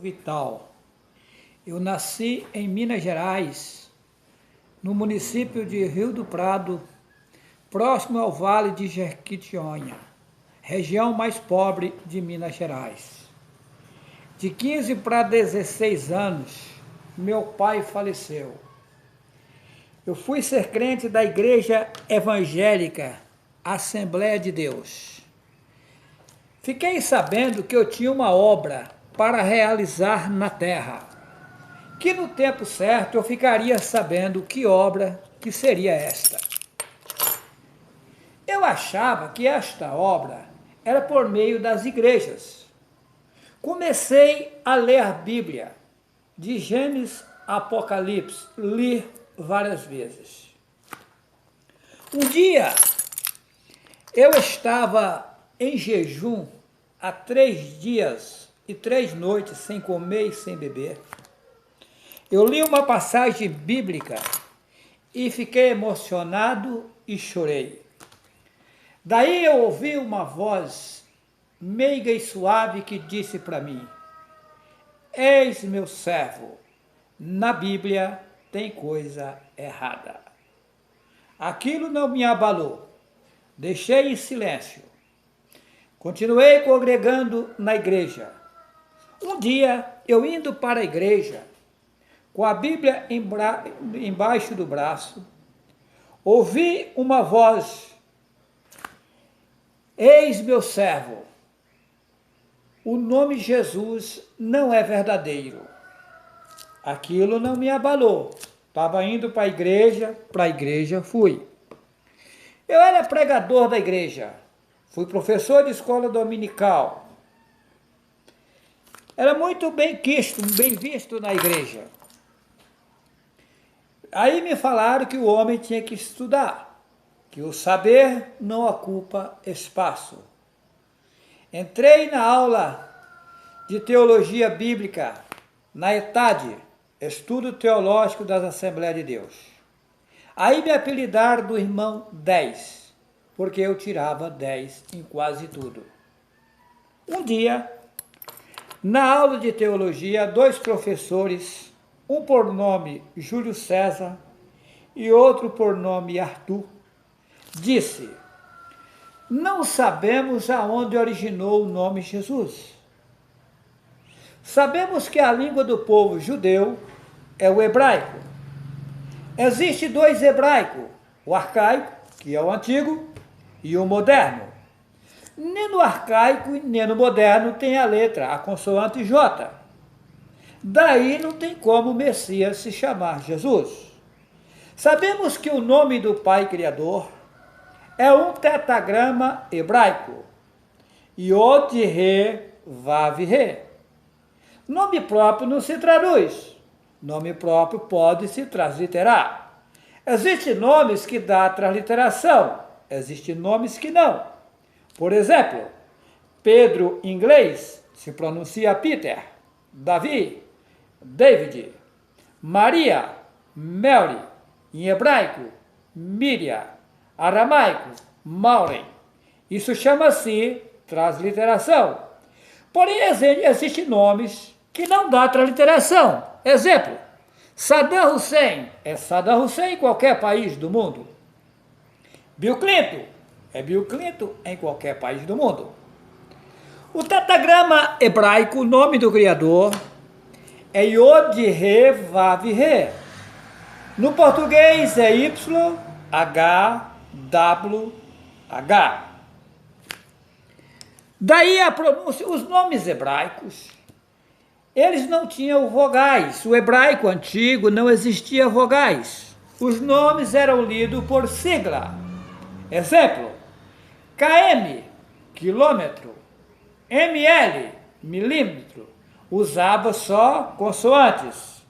Vital. Eu nasci em Minas Gerais, no município de Rio do Prado, próximo ao Vale de Jequitinhonha, região mais pobre de Minas Gerais. De 15 para 16 anos, meu pai faleceu. Eu fui ser crente da Igreja Evangélica Assembleia de Deus. Fiquei sabendo que eu tinha uma obra para realizar na terra, que no tempo certo eu ficaria sabendo que obra que seria esta. Eu achava que esta obra era por meio das igrejas. Comecei a ler a Bíblia, de Gênesis a Apocalipse, li várias vezes. Um dia, eu estava em jejum há 3 dias e 3 noites, sem comer e sem beber. Eu li uma passagem bíblica e fiquei emocionado e chorei. Daí eu ouvi uma voz meiga e suave que disse para mim: "Eis meu servo, na Bíblia tem coisa errada." Aquilo não me abalou. Deixei em silêncio. Continuei congregando na igreja. Um dia, eu indo para a igreja, com a Bíblia embaixo do braço, ouvi uma voz: "Eis meu servo." O nome Jesus não é verdadeiro. Aquilo não me abalou. Estava indo para a igreja fui. Eu era pregador da igreja, fui professor de escola dominical. Era muito bem visto na igreja. Aí me falaram que o homem tinha que estudar, que o saber não ocupa espaço. Entrei na aula de teologia bíblica, na ETAD, Estudo Teológico das Assembleias de Deus. Aí me apelidaram do irmão 10, porque eu tirava 10 em quase tudo. Um dia, na aula de teologia, 2 professores, um por nome Júlio César e outro por nome Arthur, disse: "Não sabemos aonde originou o nome Jesus. Sabemos que a língua do povo judeu é o hebraico. Existe 2 hebraicos, o arcaico, que é o antigo, e o moderno. Nem no arcaico nem no moderno tem a letra, a consoante J. Daí não tem como o Messias se chamar Jesus. Sabemos que o nome do Pai Criador é um tetagrama hebraico, Yod-He, Vav-He. Nome próprio não se traduz. Nome próprio pode se transliterar. Existem nomes que dá transliteração, existem nomes que não. Por exemplo, Pedro em inglês se pronuncia Peter, Davi, David, Maria, Mary, em hebraico, Miriam, aramaico, Maureen. Isso chama-se transliteração. Porém, existem nomes que não dá transliteração. Exemplo, Saddam Hussein é Saddam Hussein em qualquer país do mundo. Bill Clinton é Bill Clinton em qualquer país do mundo. O tetagrama hebraico, o nome do Criador, é Yod-He, Vav-He. No português é Y-H-W-H. Daí a pronúncia, os nomes hebraicos, eles não tinham vogais. O hebraico antigo não existia vogais. Os nomes eram lidos por sigla. Exemplo, km, quilômetro, ml, milímetro. Usava só consoantes.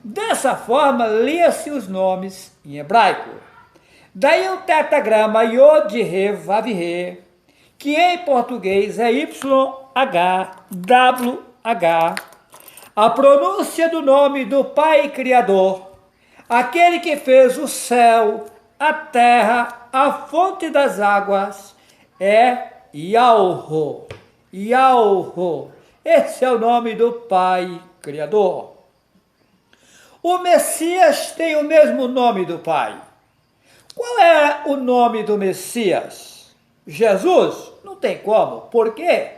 Dessa forma, lia-se os nomes em hebraico. Daí o tetagrama Yod-He, Vav-He, que em português é Y-H-W-H, a pronúncia do nome do Pai Criador, aquele que fez o céu, a terra, a fonte das águas, é Yahweh. Yahweh. Esse é o nome do Pai Criador. O Messias tem o mesmo nome do Pai. Qual é o nome do Messias? Jesus? Não tem como. Por quê?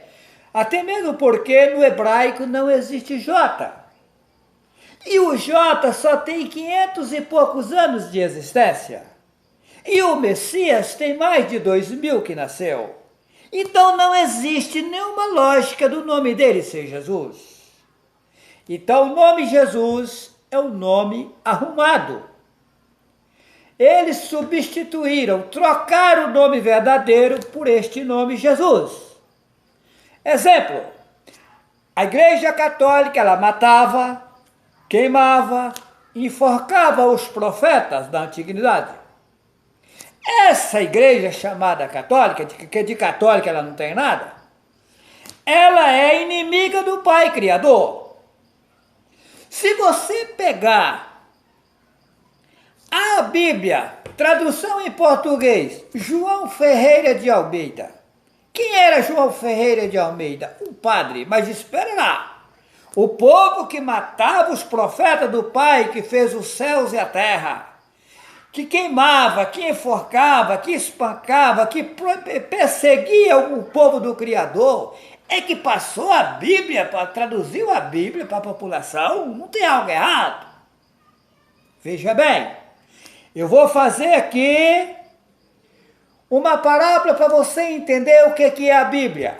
Até mesmo porque no hebraico não existe J. E o J só tem 500 e poucos anos de existência. E o Messias tem mais de 2000 que nasceu. Então não existe nenhuma lógica do nome dele ser Jesus. Então o nome Jesus é um nome arrumado. Eles substituíram, trocaram o nome verdadeiro por este nome Jesus. Exemplo, a Igreja Católica, ela matava, queimava, enforcava os profetas da antiguidade. Essa igreja chamada católica, que de católica ela não tem nada, ela é inimiga do Pai Criador. Se você pegar a Bíblia, tradução em português, João Ferreira de Almeida. Quem era João Ferreira de Almeida? Um padre, mas espera lá. O povo que matava os profetas do Pai, que fez os céus e a terra, que queimava, que enforcava, que espancava, que perseguia o povo do Criador, é que passou a Bíblia, traduziu a Bíblia para a população. Não tem algo errado. Veja bem, eu vou fazer aqui uma parábola para você entender o que é a Bíblia.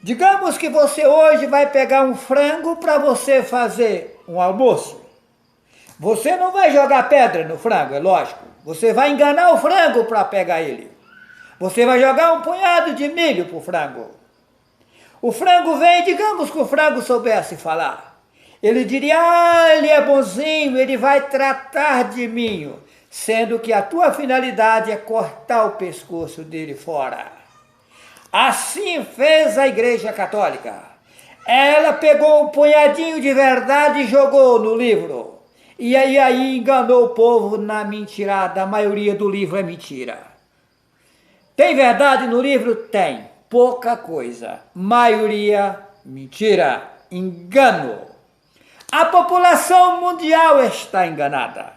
Digamos que você hoje vai pegar um frango para você fazer um almoço. Você não vai jogar pedra no frango, é lógico. Você vai enganar o frango para pegar ele. Você vai jogar um punhado de milho para o frango. O frango vem, digamos que o frango soubesse falar. Ele diria, ele é bonzinho, ele vai tratar de mim. Sendo que a tua finalidade é cortar o pescoço dele fora. Assim fez a Igreja Católica. Ela pegou um punhadinho de verdade e jogou no livro. E aí enganou o povo na mentirada. A maioria do livro é mentira. Tem verdade no livro? Tem. Pouca coisa. Maioria mentira. Engano. A população mundial está enganada.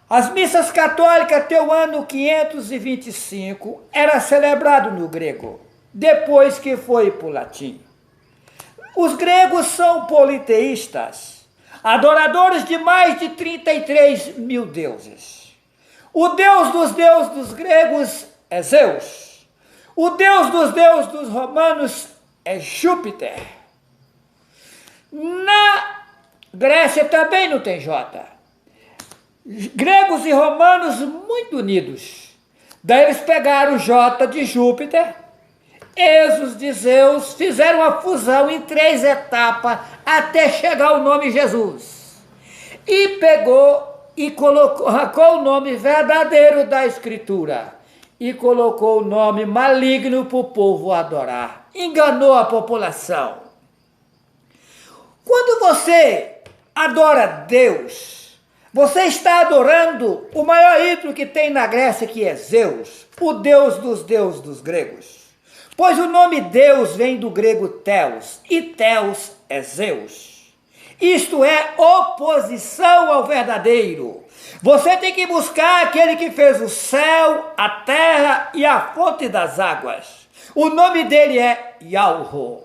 As missas católicas até o ano 525 era celebrado no grego, depois que foi para o latim. Os gregos são politeístas, adoradores de mais de 33 mil deuses. O deus dos gregos é Zeus. O deus dos romanos é Júpiter. Na Grécia também não tem J. Gregos e romanos muito unidos. Daí eles pegaram o J de Júpiter, Esos de Zeus, fizeram uma fusão em 3 etapas até chegar ao nome Jesus. E pegou e colocou o nome verdadeiro da Escritura e colocou o nome maligno para o povo adorar. Enganou a população. Quando você adora Deus, você está adorando o maior ídolo que tem na Grécia, que é Zeus, o deus dos gregos. Pois o nome Deus vem do grego Theos, e Theos é Zeus. Isto é oposição ao verdadeiro. Você tem que buscar aquele que fez o céu, a terra e a fonte das águas. O nome dele é Yahweh.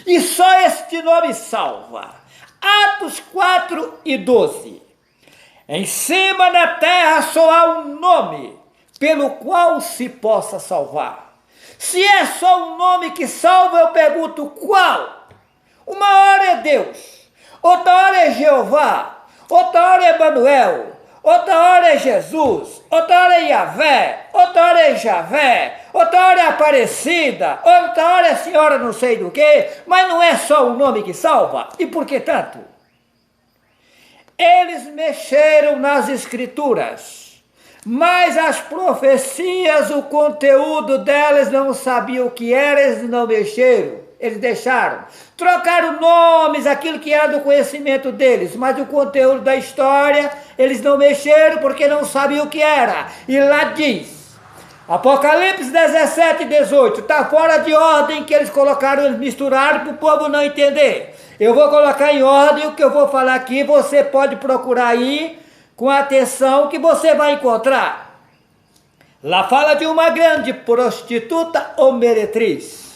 E só este nome salva. Atos 4:12. Em cima da terra só há um nome pelo qual se possa salvar. Se é só um nome que salva, eu pergunto qual? Uma hora é Deus, outra hora é Jeová, outra hora é Emanuel, outra hora é Jesus, outra hora é Yahvé, outra hora é Javé, outra hora é Aparecida, outra hora é Senhora não sei do que, mas não é só um nome que salva. E por que tanto? Eles mexeram nas escrituras, mas as profecias, o conteúdo delas não sabiam o que era, eles não mexeram, eles deixaram. Trocaram nomes, aquilo que era do conhecimento deles, mas o conteúdo da história, eles não mexeram porque não sabiam o que era. E lá diz, Apocalipse 17 e 18, está fora de ordem que eles colocaram, eles misturaram para o povo não entender. Eu vou colocar em ordem o que eu vou falar aqui, você pode procurar aí com atenção que você vai encontrar. Lá fala de uma grande prostituta ou meretriz.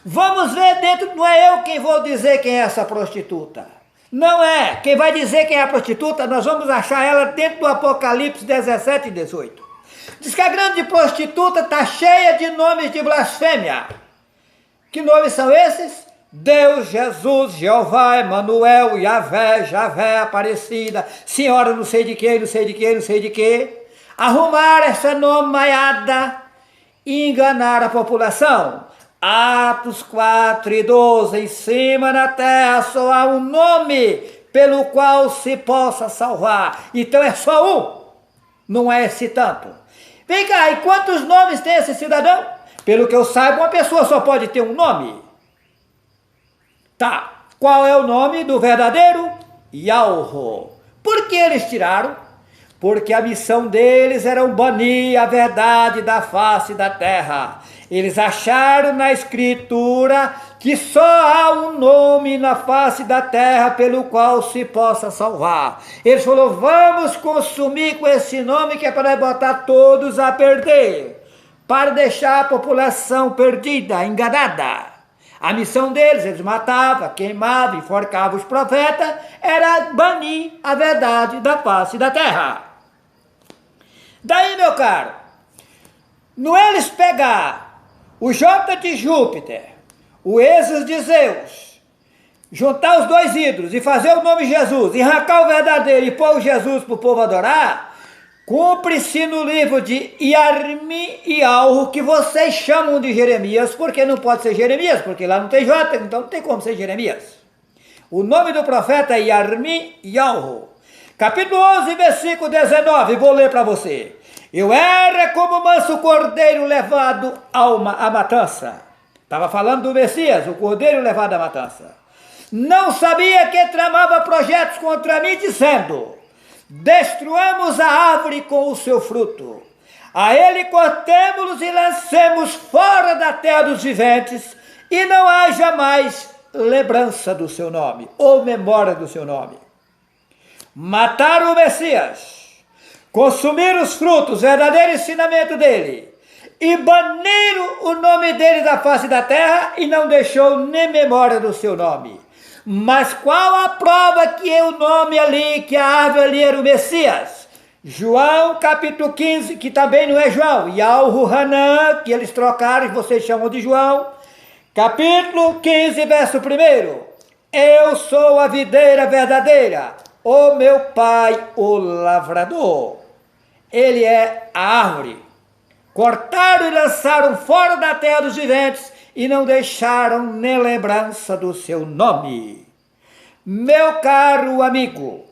Vamos ver dentro, não é eu quem vou dizer quem é essa prostituta. Não é, quem vai dizer quem é a prostituta, nós vamos achar ela dentro do Apocalipse 17 e 18. Diz que a grande prostituta está cheia de nomes de blasfêmia. Que nomes são esses? Deus, Jesus, Jeová, Emanuel, Yahvé, Javé, Aparecida, Senhora não sei de que, não sei de que, não sei de que. Arrumar essa nomaiada e enganar a população. Atos 4 e 12, em cima da terra só há um nome pelo qual se possa salvar. Então é só um, não é esse tanto. Vem cá, e quantos nomes tem esse cidadão? Pelo que eu saiba, uma pessoa só pode ter um nome. Tá, qual é o nome do verdadeiro? Yahweh. Por que eles tiraram? Porque a missão deles era banir a verdade da face da terra. Eles acharam na escritura que só há um nome na face da terra pelo qual se possa salvar. Eles falaram, vamos consumir com esse nome que é para botar todos a perder, para deixar a população perdida, enganada. A missão deles, eles matavam, queimavam, enforcavam os profetas, era banir a verdade da face da terra. Daí, meu caro, não é eles pegar o J de Júpiter, o Êxodo de Zeus, juntar os dois ídolos e fazer o nome Jesus, e arrancar o verdadeiro e pôr o Jesus para o povo adorar, cumpre-se no livro de Yarmi e Alro, que vocês chamam de Jeremias, porque não pode ser Jeremias, porque lá não tem J, então não tem como ser Jeremias. O nome do profeta é Yarmi e Alro. Capítulo 11, versículo 19, vou ler para você. Eu era como manso cordeiro levado à matança. Estava falando do Messias, o cordeiro levado à matança. Não sabia que tramava projetos contra mim, dizendo, destruamos a árvore com o seu fruto. A ele cortemo-los e lancemos fora da terra dos viventes, e não haja mais lembrança do seu nome, ou memória do seu nome. Mataram o Messias, consumiram os frutos, o verdadeiro ensinamento dele, e baniram o nome dele da face da terra, e não deixou nem memória do seu nome. Mas qual a prova que é o nome ali, que a árvore ali era o Messias? João capítulo 15, que também não é João, Yahweh Hanan, que eles trocaram, vocês chamam de João, capítulo 15, verso 1. Eu sou a videira verdadeira, o meu pai, o lavrador. Ele é a árvore. Cortaram e lançaram fora da terra dos viventes, e não deixaram nem lembrança do seu nome. Meu caro amigo,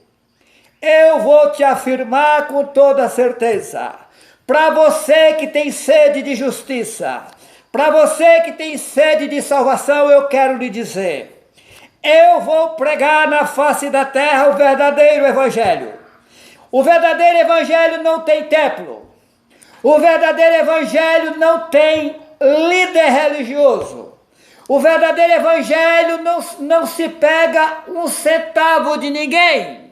eu vou te afirmar com toda certeza, para você que tem sede de justiça, para você que tem sede de salvação, eu quero lhe dizer, eu vou pregar na face da terra o verdadeiro evangelho. O verdadeiro evangelho não tem templo. O verdadeiro evangelho não tem líder religioso. O verdadeiro evangelho não se pega um centavo de ninguém.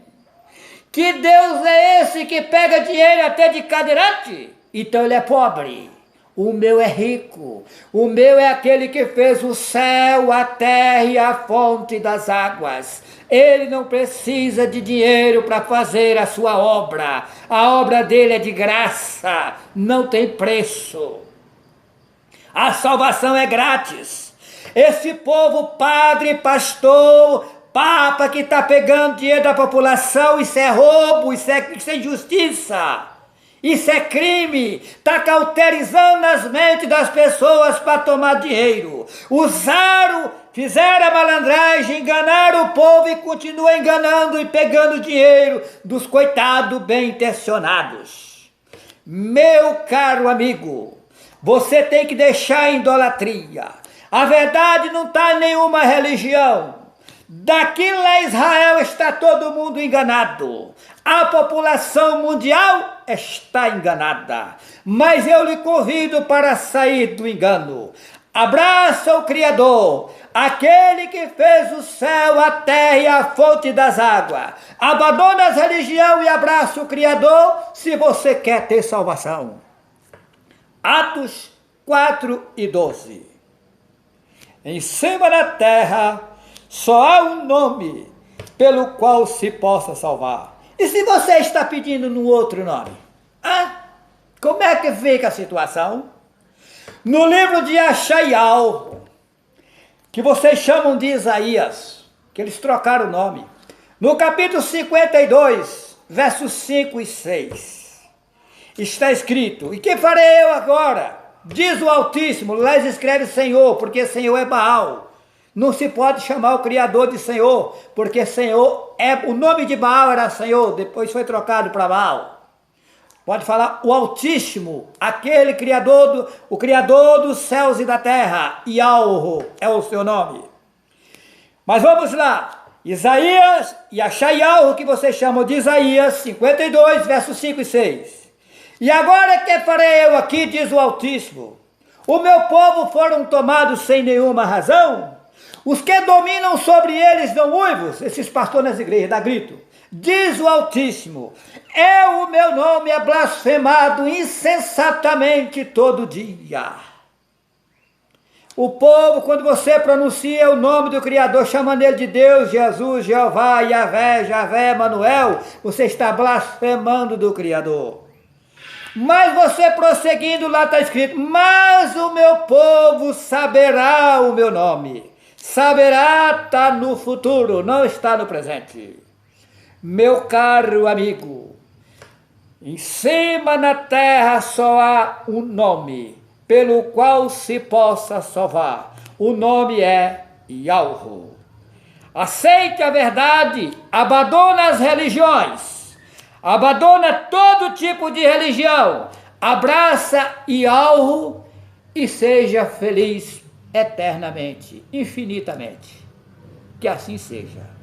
Que Deus é esse que pega dinheiro até de cadeirante? Então ele é pobre. O meu é rico. O meu é aquele que fez o céu, a terra e a fonte das águas. Ele não precisa de dinheiro para fazer a sua obra. A obra dele é de graça, não tem preço. A salvação é grátis. Esse povo, padre, pastor, papa que está pegando dinheiro da população, isso é roubo, isso é injustiça. Isso é crime, está cauterizando as mentes das pessoas para tomar dinheiro. Usaram, fizeram a malandragem, enganaram o povo e continuam enganando e pegando dinheiro dos coitados bem intencionados. Meu caro amigo, você tem que deixar a idolatria. A verdade não está em nenhuma religião. Daqui lá Israel está todo mundo enganado. A população mundial está enganada. Mas eu lhe convido para sair do engano. Abraça o Criador, aquele que fez o céu, a terra e a fonte das águas. Abandona a religião e abraça o Criador se você quer ter salvação. Atos 4:12. Em cima da terra só há um nome pelo qual se possa salvar. E se você está pedindo num outro nome? Como é que fica a situação? No livro de Yeshayahu, que vocês chamam de Isaías, que eles trocaram o nome, no capítulo 52, versos 5 e 6, está escrito: e que farei eu agora? Diz o Altíssimo. Lá escreve Senhor, porque Senhor é Baal. Não se pode chamar o Criador de Senhor, porque Senhor o nome de Baal era Senhor, depois foi trocado para Baal. Pode falar o Altíssimo, aquele o Criador dos céus e da terra. Yahweh é o seu nome. Mas vamos lá. Isaías e Yeshayahu, que vocês chamam de Isaías, 52, versos 5 e 6. E agora que farei eu aqui, diz o Altíssimo: o meu povo foram tomados sem nenhuma razão? Os que dominam sobre eles dão uivos? Esses pastores nas igrejas dá grito. Diz o Altíssimo: o meu nome é blasfemado insensatamente todo dia. O povo, quando você pronuncia o nome do Criador, chamando ele de Deus, Jesus, Jeová, Yahvé, Javé, Manuel, você está blasfemando do Criador. Mas você prosseguindo, lá está escrito: mas o meu povo saberá o meu nome. Saberá está no futuro, não está no presente. Meu caro amigo, em cima na terra só há um nome pelo qual se possa salvar. O nome é Yahweh. Aceite a verdade, abandona as religiões, abandona todo tipo de religião, abraça Yahweh e seja feliz eternamente, infinitamente. Que assim seja.